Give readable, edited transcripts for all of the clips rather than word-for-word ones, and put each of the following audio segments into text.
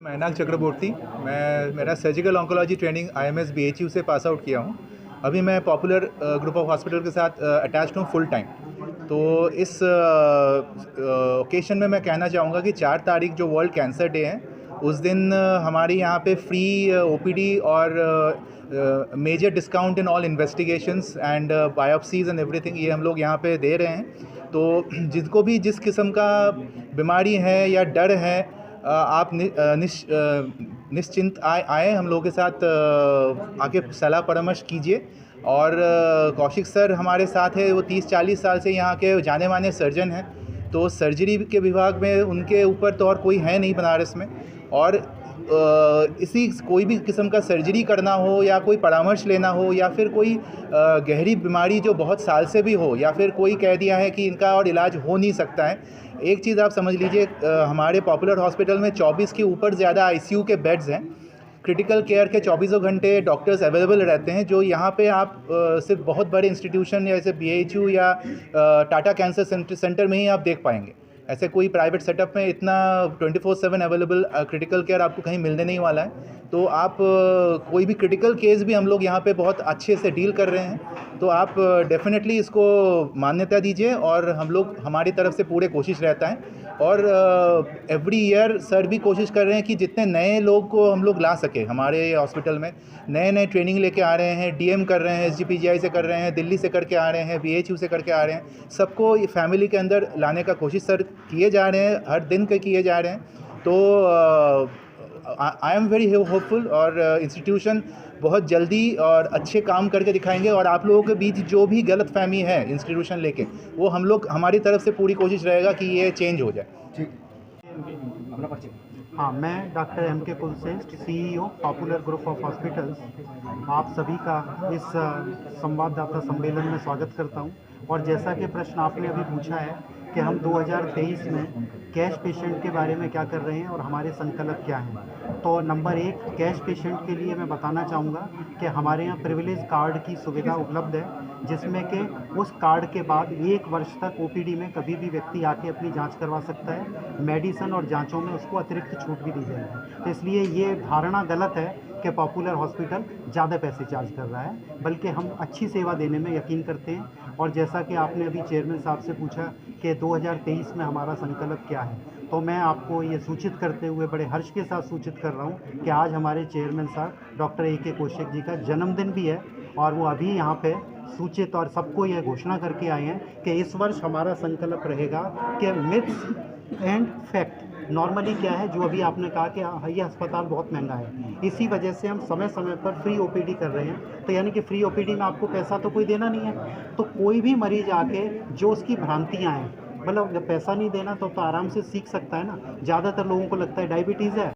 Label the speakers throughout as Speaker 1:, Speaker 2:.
Speaker 1: मैनाक चक्रवर्ती। मेरा surgical oncology training IMS BHU से pass out किया हूँ। अभी मैं पॉपुलर ग्रुप ऑफ हॉस्पिटल के साथ अटैच्ड हूँ फुल टाइम। तो इस ओकेशन में मैं कहना चाहूँगा कि 4 तारीख जो वर्ल्ड कैंसर डे है, उस दिन हमारे यहाँ पे फ्री OPD और major discount in all investigations and biopsies and everything ये हम लोग यहाँ पे दे रहे हैं। तो जिसको भी जिस किस्म का बीमारी है या डर है, आप निश्चिंत आए हम लोगों के साथ आके सलाह परामर्श कीजिए। और कौशिक सर हमारे साथ है, वो 30-40 साल से यहाँ के जाने माने सर्जन हैं। तो सर्जरी के विभाग में उनके ऊपर तो और कोई है नहीं बनारस में। और इसी कोई भी किस्म का सर्जरी करना हो या कोई परामर्श लेना हो या फिर कोई गहरी बीमारी जो बहुत साल से भी हो, या फिर कोई कह दिया है कि इनका और इलाज हो नहीं सकता है, एक चीज़ आप समझ लीजिए, हमारे पॉपुलर हॉस्पिटल में 24 के ऊपर ज़्यादा ICU के बेड्स हैं। क्रिटिकल केयर के 24 घंटे डॉक्टर्स अवेलेबल रहते हैं, जो यहाँ पे आप सिर्फ बहुत बड़े इंस्टीट्यूशन जैसे BHU या टाटा कैंसर सेंटर में ही आप देख पाएंगे। ऐसे कोई प्राइवेट सेटअप में इतना 24/7 अवेलेबल क्रिटिकल केयर आपको कहीं मिलने नहीं वाला है। तो आप कोई भी क्रिटिकल केस भी हम लोग यहाँ पे बहुत अच्छे से डील कर रहे हैं। तो आप डेफिनेटली इसको मान्यता दीजिए, और हम लोग हमारी तरफ से पूरे कोशिश रहता है। और एवरी ईयर सर भी कोशिश कर रहे हैं कि जितने नए लोग को हम लोग ला सके हमारे हॉस्पिटल में। नए ट्रेनिंग लेके आ रहे हैं, DM कर रहे हैं, SGPGI से कर रहे हैं, दिल्ली से करके आ रहे हैं, BHU से करके आ रहे हैं। सबको फैमिली के अंदर लाने का कोशिश सर किए जा रहे हैं, हर दिन के किए जा रहे हैं। तो आई एम वेरी होपफुल, और इंस्टीट्यूशन बहुत जल्दी और अच्छे काम करके दिखाएंगे। और आप लोगों के बीच जो भी गलतफहमी है इंस्टीट्यूशन लेके, वो हम लोग हमारी तरफ से पूरी कोशिश रहेगा कि ये चेंज हो जाए।
Speaker 2: ठीक, अपना परिचय। हाँ, मैं doctor MK Kulshreshtha, CEO popular group of hospitals. आप सभी का इस संवाददाता सम्मेलन में स्वागत करता हूँ। और जैसा कि प्रश्न आपने अभी पूछा है कि हम 2023 में कैश पेशेंट के बारे में क्या कर रहे हैं और हमारे संकल्प क्या हैं, तो नंबर 1, कैश पेशेंट के लिए मैं बताना चाहूँगा कि हमारे यहाँ प्रिविलेज कार्ड की सुविधा उपलब्ध है, जिसमें कि उस कार्ड के बाद 1 वर्ष तक OPD में कभी भी व्यक्ति आके अपनी जांच करवा सकता है। मेडिसिन और जांचों में उसको अतिरिक्त छूट भी दी जाएगी। तो इसलिए ये धारणा गलत है कि पॉपुलर हॉस्पिटल ज़्यादा पैसे चार्ज कर रहा है, बल्कि हम अच्छी सेवा देने में यकीन करते हैं। और जैसा कि आपने अभी चेयरमैन साहब से पूछा कि 2023 में हमारा संकल्प क्या है, तो मैं आपको ये सूचित करते हुए बड़े हर्ष के साथ सूचित कर रहा हूँ कि आज हमारे चेयरमैन साहब डॉक्टर AK कौशिक जी का जन्मदिन भी है। और वो अभी यहाँ पे सूचित और सबको ये घोषणा करके आए हैं कि इस वर्ष हमारा संकल्प रहेगा कि मिथ्स एंड फैक्ट। नॉर्मली क्या है, जो अभी आपने कहा कि ये अस्पताल बहुत महंगा है, इसी वजह से हम समय समय पर फ्री OPD कर रहे हैं। तो यानी कि फ्री OPD में आपको पैसा तो कोई देना नहीं है। तो कोई भी मरीज आके जो उसकी भ्रांतियाँ हैं, मतलब जब पैसा नहीं देना तो आराम से सीख सकता है ना। ज़्यादातर लोगों को लगता है डायबिटीज़ है।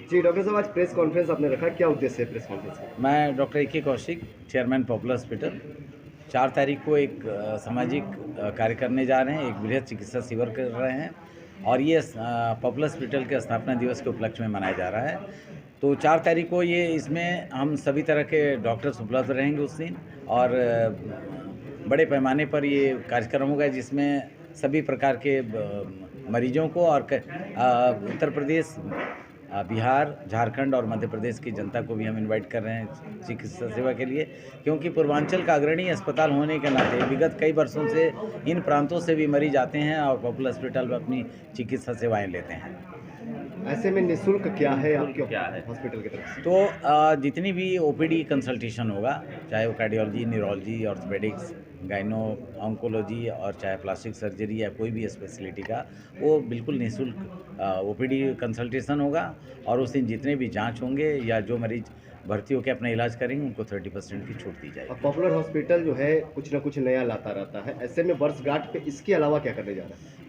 Speaker 3: जी डॉक्टर साहब, आज प्रेस कॉन्फ्रेंस आपने रखा, क्या उद्देश्य है प्रेस कॉन्फ्रेंस का?
Speaker 4: मैं doctor AK Kaushik, chairman popular hospital, 4 तारीख को एक सामाजिक कार्य करने जा रहे हैं, एक बृहद चिकित्सा शिविर कर रहे हैं। और ये पॉपुलर हॉस्पिटल के स्थापना दिवस के उपलक्ष्य में मनाया जा रहा है। तो 4 तारीख को इसमें हम सभी तरह के डॉक्टर्स उपलब्ध रहेंगे उस दिन, और बड़े पैमाने पर ये कार्यक्रम होगा, जिसमें सभी प्रकार के मरीजों को और उत्तर प्रदेश, बिहार, झारखंड और मध्य प्रदेश की जनता को भी हम इनवाइट कर रहे हैं चिकित्सा सेवा के लिए। क्योंकि पूर्वांचल का अग्रणी अस्पताल होने के नाते विगत कई वर्षों से इन प्रांतों से भी मरीज आते हैं और पॉपुलर हॉस्पिटल में अपनी चिकित्सा सेवाएं लेते हैं।
Speaker 3: ऐसे में निःशुल्क क्या है आपके हॉस्पिटल की तरफ से?
Speaker 4: तो जितनी भी OPD कंसल्टेशन होगा, चाहे वो cardiology, neurology, orthopaedics, gyno, oncology, और चाहे प्लास्टिक सर्जरी या कोई भी स्पेशलिटी का, वो बिल्कुल निःशुल्क OPD कंसल्टेशन होगा। और उस दिन जितने भी जांच होंगे या जो मरीज भर्ती होकर अपना इलाज करेंगे, उनको 30% की छूट दी जाएगी।
Speaker 3: पॉपुलर हॉस्पिटल जो है कुछ ना कुछ नया लाता रहता है, ऐसे में वर्षगांठ पे इसके अलावा क्या करने जा रहा है?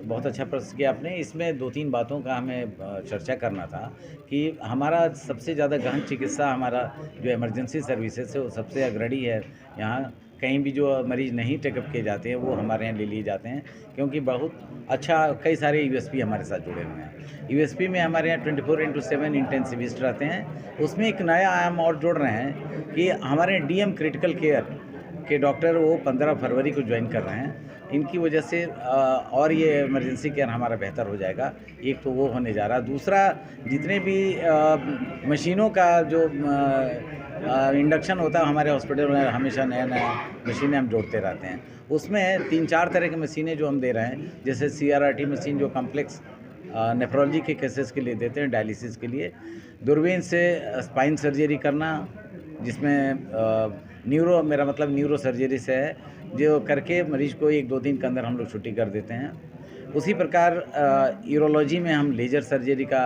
Speaker 4: बहुत अच्छा प्रश्न किया आपने। इसमें 2-3 बातों का हमें चर्चा करना था कि हमारा सबसे ज़्यादा गहन चिकित्सा, हमारा जो इमरजेंसी सर्विसेज है वो सबसे अग्रणी है यहाँ। कहीं भी जो मरीज़ नहीं टेकअप किए जाते हैं वो हमारे यहाँ ले लिए जाते हैं, क्योंकि बहुत अच्छा कई सारे USP हमारे साथ जुड़े हुए हैं। USP में हमारे यहाँ 24/7 इंटेंसिविस्ट रहते हैं। उसमें एक नया आयाम और जोड़ रहे हैं कि हमारे DM क्रिटिकल केयर के डॉक्टर वो 15 फरवरी को ज्वाइन कर रहे हैं। इनकी वजह से और ये इमरजेंसी केयर हमारा बेहतर हो जाएगा। एक तो वो होने जा रहा है। दूसरा, जितने भी मशीनों का जो इंडक्शन होता है हमारे हॉस्पिटल में, हमेशा नया नया मशीनें हम जोड़ते रहते हैं। उसमें 3-4 तरह की मशीनें जो हम दे रहे हैं, जैसे CRRT मशीन जो कॉम्प्लेक्स नेफ्रोलॉजी के केसेस के लिए देते हैं, डायलिसिस के लिए। दूरबीन से स्पाइन सर्जरी करना, जिसमें मेरा मतलब न्यूरो सर्जरी से है, जो करके मरीज को 1-2 दिन के अंदर हम लोग छुट्टी कर देते हैं। उसी प्रकार यूरोलॉजी में हम लेजर सर्जरी का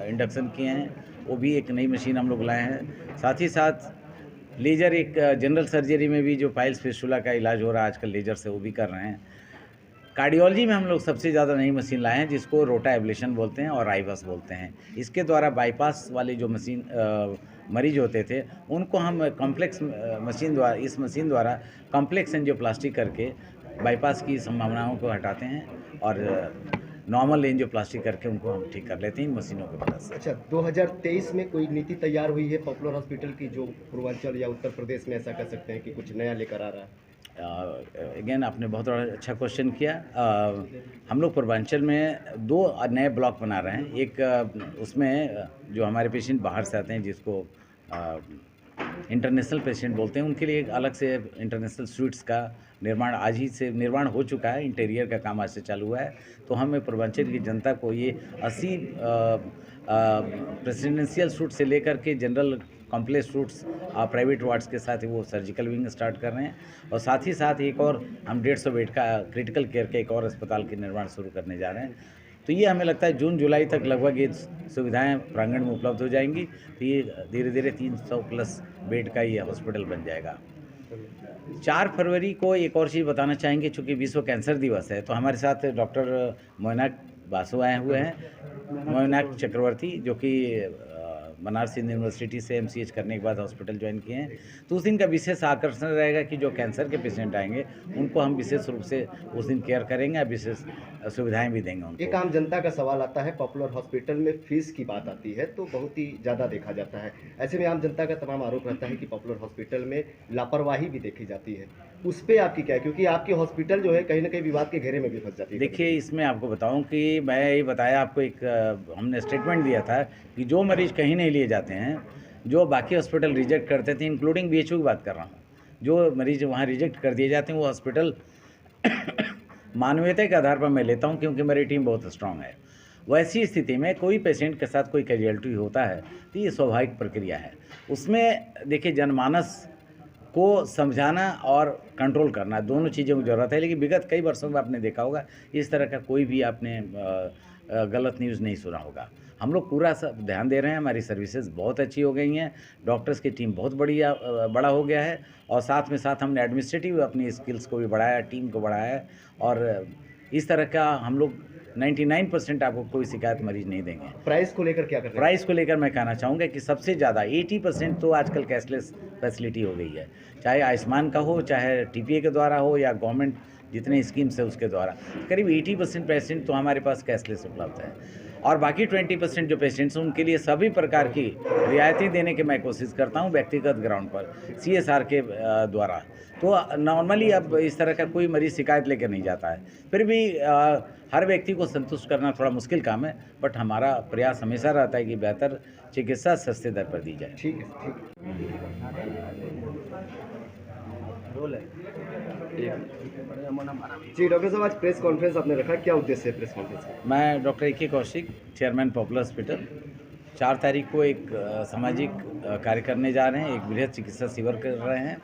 Speaker 4: इंडक्शन किए हैं, वो भी एक नई मशीन हम लोग लाए हैं। साथ ही साथ लेजर एक जनरल सर्जरी में भी जो पाइल्स फिस्टुला का इलाज हो रहा है आजकल लेजर से, वो भी कर रहे हैं। कार्डियोलॉजी में हम लोग सबसे ज़्यादा नई मशीन लाए हैं, जिसको रोटा एब्लेशन बोलते हैं और आईवास बोलते हैं। इसके द्वारा बाईपास वाले जो मशीन मरीज होते थे, उनको हम कॉम्प्लेक्स मशीन द्वारा, इस मशीन द्वारा कॉम्प्लेक्स एंजियोप्लास्टी करके बाईपास की संभावनाओं को हटाते हैं और नॉर्मल एंजियोप्लास्टी करके उनको हम ठीक कर लेते हैं इन मशीनों की वजह से।
Speaker 3: अच्छा, 2023 में कोई नीति तैयार हुई है पॉपुलर हॉस्पिटल की, जो पूर्वांचल या उत्तर प्रदेश में ऐसा कह सकते हैं कि कुछ नया लेकर आ रहा है?
Speaker 4: अगेन आपने बहुत अच्छा क्वेश्चन किया। हम लोग पूर्वांचल में 2 नए ब्लॉक बना रहे हैं। एक उसमें जो हमारे पेशेंट बाहर से आते हैं, जिसको इंटरनेशनल पेशेंट बोलते हैं, उनके लिए एक अलग से इंटरनेशनल स्वीट्स का निर्माण आज ही से निर्माण हो चुका है। इंटीरियर का काम आज से चालू हुआ है। तो हमें पूर्वांचल की जनता को ये 80 प्रेसिडेंशियल सूट से लेकर के general complex suites private wards के साथ ही वो सर्जिकल विंग स्टार्ट कर रहे हैं। और साथ ही साथ एक और हम 150 बेड का क्रिटिकल केयर का एक और अस्पताल के निर्माण शुरू करने जा रहे हैं। तो ये हमें लगता है जून-जुलाई तक लगभग ये सुविधाएं प्रांगण में उपलब्ध हो जाएंगी। तो ये धीरे धीरे 300 प्लस बेड का ये हॉस्पिटल बन जाएगा। 4 फरवरी को एक और चीज़ बताना चाहेंगे, चूँकि विश्व कैंसर दिवस है, तो हमारे साथ डॉक्टर मोइनाक बासु आए हुए हैं। मोइनाक चक्रवर्ती, जो कि बनारस हिंदू यूनिवर्सिटी से MCH करने के बाद हॉस्पिटल ज्वाइन किए हैं। तो उस दिन का विशेष आकर्षण रहेगा कि जो कैंसर के पेशेंट आएंगे उनको हम विशेष रूप से उस दिन केयर करेंगे और विशेष सुविधाएं भी देंगे उनको।
Speaker 3: एक आम जनता का सवाल आता है, पॉपुलर हॉस्पिटल में फीस की बात आती है तो बहुत ही ज़्यादा देखा जाता है। ऐसे में आम जनता का तमाम आरोप रहता है कि पॉपुलर हॉस्पिटल में लापरवाही भी देखी जाती है। उस पर आपकी क्या है, क्योंकि आपकी हॉस्पिटल जो है कहीं ना कहीं विवाद के घेरे में भी फंस जाती है?
Speaker 4: देखिए, इसमें आपको बताऊं कि मैं ये बताया आपको, एक हमने स्टेटमेंट दिया था कि जो मरीज कहीं नहीं लिए जाते हैं, जो बाकी हॉस्पिटल रिजेक्ट करते थे, इंक्लूडिंग BHU की बात कर रहा हूँ, जो मरीज वहाँ रिजेक्ट कर दिए जाते हैं वो हॉस्पिटल मानवीयता के आधार पर मैं लेता हूँ, क्योंकि मेरी टीम बहुत स्ट्रांग है। वैसी स्थिति में कोई पेशेंट के साथ कोई कैजुअलिटी होता है तो ये स्वाभाविक प्रक्रिया है। उसमें देखिए, जनमानस को समझाना और कंट्रोल करना, दोनों चीज़ों की ज़रूरत है। लेकिन विगत कई वर्षों में आपने देखा होगा, इस तरह का कोई भी आपने गलत न्यूज़ नहीं सुना होगा। हम लोग पूरा सब ध्यान दे रहे हैं, हमारी सर्विसेज बहुत अच्छी हो गई हैं, डॉक्टर्स की टीम बहुत बड़ा हो गया है, और साथ में साथ हमने एडमिनिस्ट्रेटिव अपनी स्किल्स को भी बढ़ाया, टीम को बढ़ाया है, और इस तरह का हम लोग 99% आपको कोई शिकायत मरीज नहीं देंगे।
Speaker 3: प्राइस को लेकर क्या कर रहे हैं?
Speaker 4: प्राइस को लेकर मैं कहना चाहूँगा कि सबसे ज़्यादा 80% तो आजकल कैशलेस फैसिलिटी हो गई है, चाहे आयुष्मान का हो, चाहे TPA के द्वारा हो, या गवर्नमेंट जितने स्कीम्स है उसके द्वारा। करीब 80% पेशेंट तो हमारे पास कैशलेस उपलब्ध है, और बाकी 20% जो पेशेंट्स हैं उनके लिए सभी प्रकार की रियायतें देने की मैं कोशिश करता हूं व्यक्तिगत ग्राउंड पर, CSR के द्वारा। तो नॉर्मली अब इस तरह का कोई मरीज शिकायत लेकर नहीं जाता है। फिर भी हर व्यक्ति को संतुष्ट करना थोड़ा मुश्किल काम है, बट हमारा प्रयास हमेशा रहता है कि बेहतर चिकित्सा सस्ते दर पर दी जाए।
Speaker 3: ठीक है, ठीक जी। डॉक्टर साहब, आज प्रेस कॉन्फ्रेंस आपने रखा, क्या उद्देश्य है प्रेस कॉन्फ्रेंस का?
Speaker 4: मैं doctor AK Kaushik, chairman popular hospital, 4 तारीख को एक सामाजिक कार्य करने जा रहे हैं, एक बृहद चिकित्सा शिविर कर रहे हैं,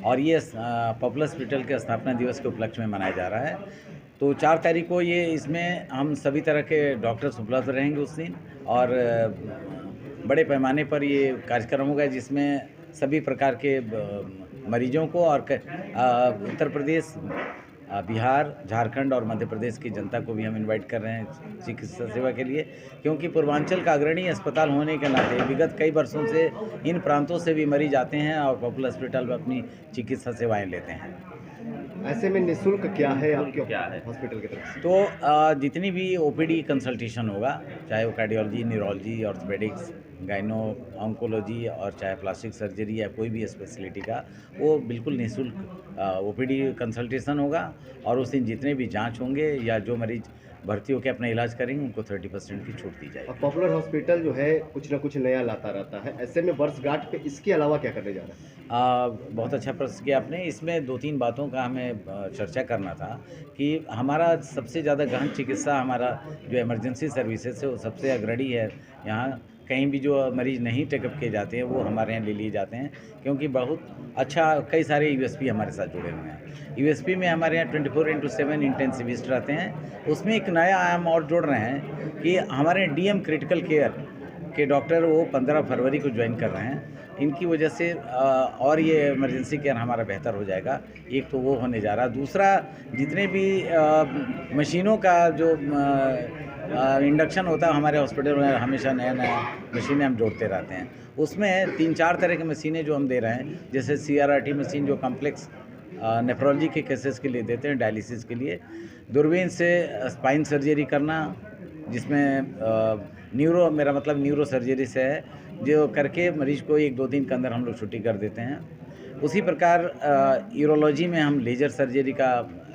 Speaker 4: और ये पॉपुलर हॉस्पिटल के स्थापना दिवस के उपलक्ष्य में मनाया जा रहा है। तो 4 तारीख को ये, इसमें हम सभी तरह के डॉक्टर्स उपलब्ध रहेंगे उस दिन, और बड़े पैमाने पर ये कार्यक्रम होगा, जिसमें सभी प्रकार के मरीजों को और उत्तर प्रदेश, बिहार, झारखंड और मध्य प्रदेश की जनता को भी हम इनवाइट कर रहे हैं चिकित्सा सेवा के लिए, क्योंकि पूर्वांचल का अग्रणी अस्पताल होने के नाते विगत कई वर्षों से इन प्रांतों से भी मरीज आते हैं और पॉपुलर हॉस्पिटल में अपनी चिकित्सा सेवाएं लेते हैं।
Speaker 3: ऐसे में निःशुल्क क्या है आपके हॉस्पिटल की तरफ से?
Speaker 4: तो जितनी भी OPD कंसल्टेशन होगा, चाहे वो cardiology, neurology, orthopaedics, gyno oncology और चाहे प्लास्टिक सर्जरी या कोई भी स्पेशलिटी का, वो बिल्कुल निःशुल्क ओपीडी कंसल्टेशन होगा। और उस दिन जितने भी जांच होंगे या जो मरीज़ भर्ती होकर अपना इलाज करेंगे उनको 30% की छूट दी जाएगी।
Speaker 3: अब पॉपुलर हॉस्पिटल जो है कुछ ना कुछ नया लाता रहता है, ऐसे में वर्षगांठ पे इसके अलावा क्या करने जा रहा है?
Speaker 4: बहुत अच्छा प्रश्न किया आपने। इसमें 2-3 बातों का हमें चर्चा करना था कि हमारा सबसे ज़्यादा गहन चिकित्सा, हमारा जो इमरजेंसी सर्विसेज है वो सबसे अग्रणी है यहाँ। कहीं भी जो मरीज़ नहीं टेकअप किए जाते हैं वो हमारे यहाँ ले लिए जाते हैं, क्योंकि बहुत अच्छा कई सारे यूएसपी हमारे साथ जुड़े हुए हैं। यूएसपी में हमारे यहाँ 24/7 इंटेंसिविस्ट रहते हैं। उसमें एक नया आयाम और जोड़ रहे हैं कि हमारे डीएम क्रिटिकल केयर के डॉक्टर वो 15 फरवरी को ज्वाइन कर रहे हैं। इनकी वजह से और ये इमरजेंसी केयर हमारा बेहतर हो जाएगा। एक तो वो होने जा रहा है। दूसरा, जितने भी मशीनों का जो इंडक्शन होता है हमारे हॉस्पिटल में, हमेशा नया नया मशीनें हम जोड़ते रहते हैं। उसमें 3-4 तरह की मशीनें जो हम दे रहे हैं, जैसे CRRT मशीन जो कॉम्प्लेक्स नेफ्रोलॉजी के केसेस के लिए देते हैं, डायलिसिस के लिए। दूरबीन से स्पाइन सर्जरी करना, जिसमें मेरा मतलब न्यूरो सर्जरी से है, जो करके मरीज को 1-2 दिन के अंदर हम लोग छुट्टी कर देते हैं। उसी प्रकार यूरोलॉजी में हम लेजर सर्जरी का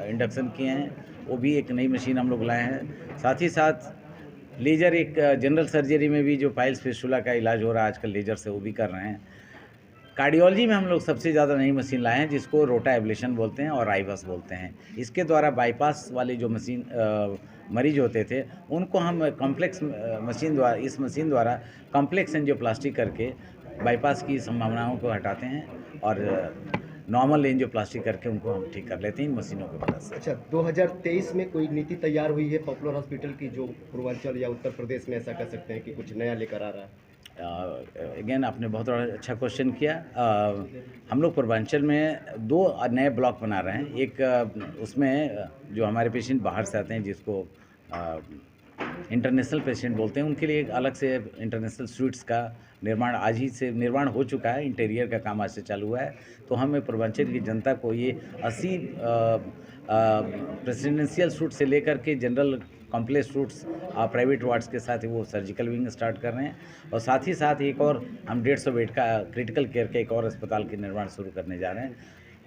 Speaker 4: इंडक्शन किए हैं, वो भी एक नई मशीन हम लोग लाए हैं। साथ ही साथ लेजर एक जनरल सर्जरी में भी जो पाइल्स फिस्टुला का इलाज हो रहा है आजकल लेजर से, वो भी कर रहे हैं। कार्डियोलॉजी में हम लोग सबसे ज़्यादा नई मशीन लाए हैं, जिसको रोटा एब्लेशन बोलते हैं और आईबस बोलते हैं। इसके द्वारा बाईपास वाले जो मशीन मरीज होते थे उनको हम कॉम्प्लेक्स मशीन द्वारा, इस मशीन द्वारा कॉम्प्लेक्स एंजियोप्लास्टी करके बाईपास की संभावनाओं को हटाते हैं और नॉर्मल एंजियोप्लास्टी करके उनको हम ठीक कर लेते हैं इन मशीनों की मदद से।
Speaker 3: अच्छा, 2023 में कोई नीति तैयार हुई है पॉपुलर हॉस्पिटल की, जो पूर्वांचल या उत्तर प्रदेश में ऐसा कह सकते हैं कि कुछ नया लेकर आ रहा है?
Speaker 4: अगेन आपने बहुत अच्छा क्वेश्चन किया। हम लोग पूर्वांचल में 2 नए ब्लॉक बना रहे हैं। एक उसमें जो हमारे पेशेंट बाहर से आते हैं, जिसको इंटरनेशनल पेशेंट बोलते हैं, उनके लिए एक अलग से इंटरनेशनल स्वीट्स का निर्माण आज ही से निर्माण हो चुका है। इंटीरियर का काम आज से चालू हुआ है। तो हमें पूर्वांचल की जनता को ये 80 प्रेसिडेंशियल सूट से लेकर के general complex suites private wards के साथ ही वो सर्जिकल विंग स्टार्ट कर रहे हैं। और साथ ही साथ एक और हम 150 बेड का क्रिटिकल केयर का एक और अस्पताल के निर्माण शुरू करने जा रहे हैं।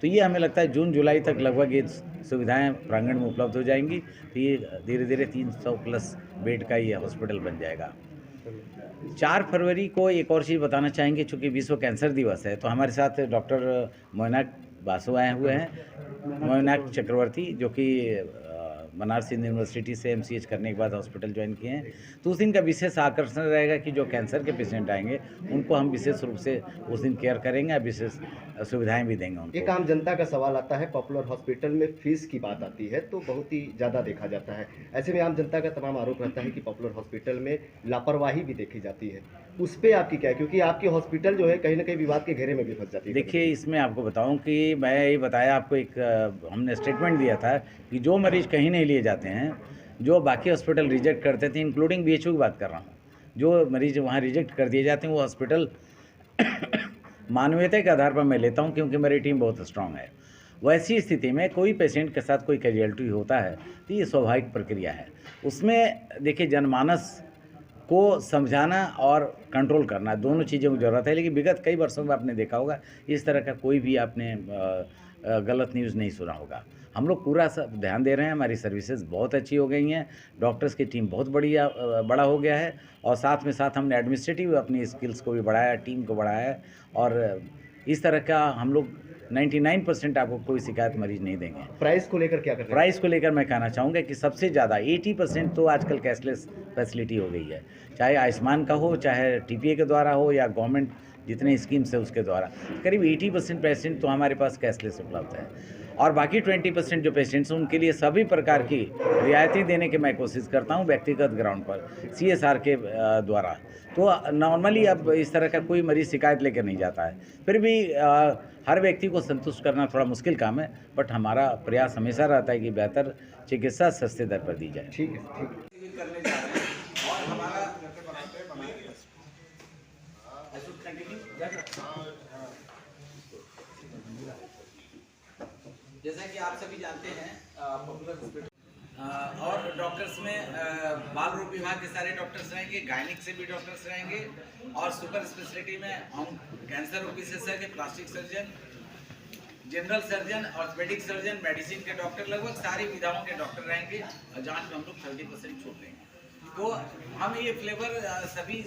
Speaker 4: तो ये हमें लगता है जून-जुलाई तक लगभग ये सुविधाएं प्रांगण में उपलब्ध हो जाएंगी। तो ये धीरे-धीरे 300 प्लस बेड का ये हॉस्पिटल बन जाएगा। 4 फरवरी को एक और चीज़ बताना चाहेंगे, चूँकि विश्व कैंसर दिवस है, तो हमारे साथ डॉक्टर मोइनाक बासु आए हुए हैं। मोइनाक चक्रवर्ती, जो कि बनारस हिंदू यूनिवर्सिटी से MCH करने के बाद हॉस्पिटल ज्वाइन किए हैं। तो उस दिन का विशेष आकर्षण रहेगा कि जो कैंसर के पेशेंट आएंगे उनको हम विशेष रूप से उस दिन केयर करेंगे, विशेष सुविधाएं भी देंगे उनको।
Speaker 3: एक आम जनता का सवाल आता है, पॉपुलर हॉस्पिटल में फीस की बात आती है तो बहुत ही ज़्यादा देखा जाता है। ऐसे में आम जनता का तमाम आरोप रहता है कि पॉपुलर हॉस्पिटल में लापरवाही भी देखी जाती है। उस पर आपकी क्या है, क्योंकि आपकी हॉस्पिटल जो है कहीं ना कहीं विवाद के घेरे में भी फंस जाती है?
Speaker 4: देखिए, इसमें आपको बताऊं कि मैं ये बताया आपको, एक हमने स्टेटमेंट दिया था कि जो मरीज कहीं नहीं लिए जाते हैं, जो बाकी हॉस्पिटल रिजेक्ट करते थे, इंक्लूडिंग BHU की बात कर रहा हूँ, जो मरीज वहाँ रिजेक्ट कर दिए जाते हैं वो हॉस्पिटल मानवीयता के आधार पर मैं लेता हूँ, क्योंकि मेरी टीम बहुत स्ट्रांग है। वैसी स्थिति में कोई पेशेंट के साथ कोई कैजुअल्टी होता है तो ये स्वाभाविक प्रक्रिया है। उसमें देखिए, जनमानस को समझाना और कंट्रोल करना, दोनों चीज़ों की ज़रूरत है। लेकिन विगत कई वर्षों में आपने देखा होगा इस तरह का कोई भी आपने गलत न्यूज़ नहीं सुना होगा। हम लोग पूरा सब ध्यान दे रहे हैं, हमारी सर्विसेज बहुत अच्छी हो गई हैं, डॉक्टर्स की टीम बहुत बड़ा हो गया है, और साथ में साथ हमने एडमिनिस्ट्रेटिव अपनी स्किल्स को भी बढ़ाया, टीम को बढ़ाया है, और इस तरह का हम लोग 99% आपको कोई शिकायत मरीज नहीं देंगे।
Speaker 3: प्राइस को लेकर क्या कर रहे हैं?
Speaker 4: प्राइस को लेकर मैं कहना चाहूँगा कि सबसे ज़्यादा 80% तो आजकल कैशलेस फैसिलिटी हो गई है, चाहे आयुष्मान का हो, चाहे TPA के द्वारा हो, या गवर्नमेंट जितने स्कीम्स है उसके द्वारा। करीब 80% पेशेंट तो हमारे पास कैशलेस उपलब्ध है, और बाकी 20% जो पेशेंट्स हैं उनके लिए सभी प्रकार की रियायतें देने की मैं कोशिश करता हूं व्यक्तिगत ग्राउंड पर, CSR के द्वारा। तो नॉर्मली अब इस तरह का कोई मरीज़ शिकायत लेकर नहीं जाता है। फिर भी हर व्यक्ति को संतुष्ट करना थोड़ा मुश्किल काम है, बट हमारा प्रयास हमेशा रहता है कि बेहतर चिकित्सा सस्ते दर पर दी जाए।
Speaker 3: ठीक है, ठीक है।
Speaker 4: जैसा कि आप सभी जानते हैं, पॉपुलर हॉस्पिटल और डॉक्टर्स में बाल रोग विभाग के सारे डॉक्टर्स रहेंगे, गायनिक से भी डॉक्टर्स रहेंगे और सुपर स्पेशलिटी में हम कैंसर रोग विशेषज्ञ, plastic surgeon, general surgeon, orthopaedic surgeon, medicine के डॉक्टर, लगभग सारी विधाओं के डॉक्टर रहेंगे और जांच में हम लोग 30% छूट देंगे। तो हम ये फ्लेवर सभी